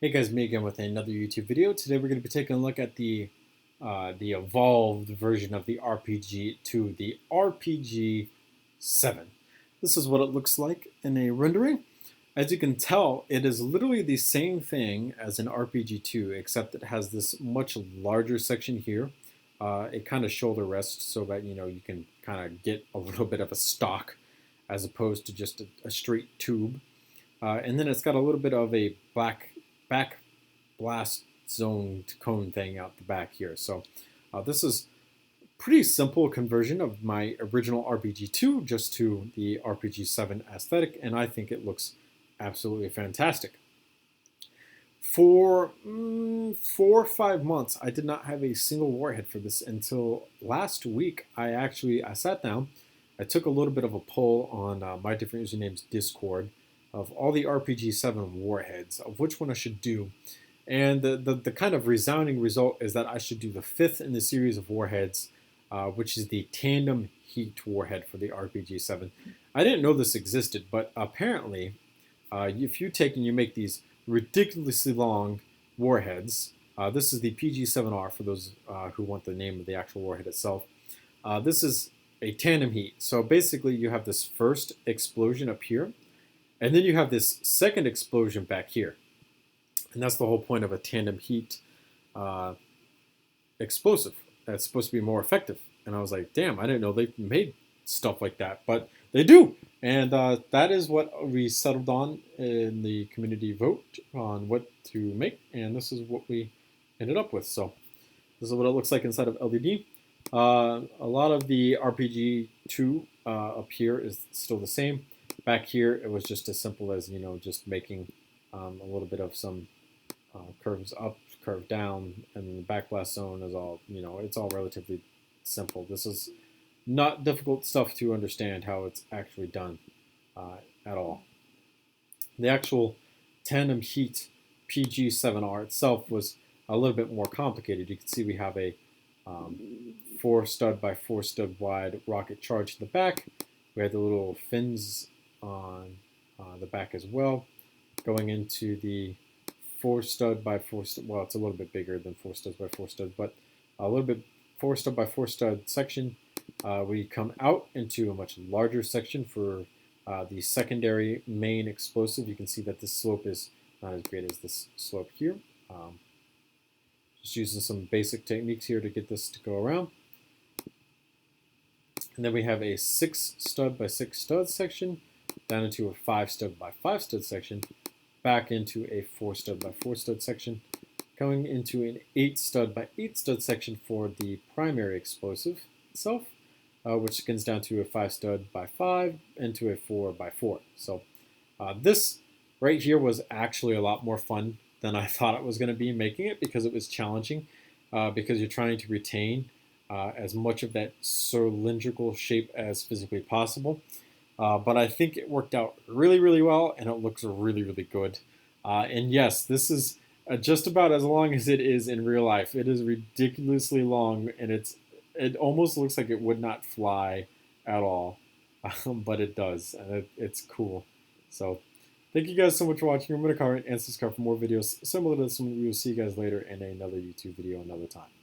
Hey guys, me again with another YouTube video. Today we're going to be taking a look at the evolved version of the RPG-2, the RPG-7. This is what it looks like in a rendering. As you can tell, it is literally the same thing as an RPG-2, except it has this much larger section here. It kind of shoulder rests so that you can kind of get a little bit of a stock as opposed to just a straight tube. And then it's got a little bit of a back blast zone cone thing out the back here. So this is pretty simple conversion of my original RPG-2 just to the RPG-7 aesthetic, and I think it looks absolutely fantastic. For 4 or 5 months, I did not have a single Warhead for this until last week. I sat down, I took a little bit of a poll on my different usernames Discord of all the RPG-7 Warheads, of which one I should do. And the kind of resounding result is that I should do the 5th in the series of Warheads, which is the Tandem Heat Warhead for the RPG-7. I didn't know this existed, but apparently, if you take and you make these ridiculously long warheads, this is the PG-7R for those who want the name of the actual warhead itself. This is a tandem heat. So basically you have this first explosion up here, and then you have this second explosion back here. And that's the whole point of a tandem heat explosive. That's supposed to be more effective. And I was like, damn, I didn't know they made stuff like that. But they do. And that is what we settled on in the community vote on what to make. And this is what we ended up with. So this is what it looks like inside of LED. A lot of the RPG-2 up here is still the same. Back here, it was just as simple as, just making a little bit of some curves up, curve down, and the backblast zone is all, it's all relatively simple. This is not difficult stuff to understand how it's actually done at all. The actual tandem heat PG-7R itself was a little bit more complicated. You can see we have a 4 stud by 4 stud wide rocket charge in the back. We have the little fins on the back as well, going into the 4 stud by 4 stud. Well, it's a little bit bigger than 4 studs by 4 studs, but a little bit 4 stud by 4 stud section. We come out into a much larger section for the secondary main explosive. You can see that this slope is not as great as this slope here. Just using some basic techniques here to get this to go around. And then we have a 6 stud by 6 stud section, down into a 5 stud by 5 stud section, back into a 4 stud by 4 stud section, going into an 8 stud by 8 stud section for the primary explosive itself, which skins down to a 5 stud by 5 into a 4 by 4. So this right here was actually a lot more fun than I thought it was going to be making it, because it was challenging, because you're trying to retain as much of that cylindrical shape as physically possible. But I think it worked out really, really well, and it looks really, really good. And yes, this is just about as long as it is in real life. It is ridiculously long, and it almost looks like it would not fly at all, but it does, and it's cool. So thank you guys so much for watching. Remember to comment and subscribe for more videos similar to this one. We will see you guys later in another YouTube video another time.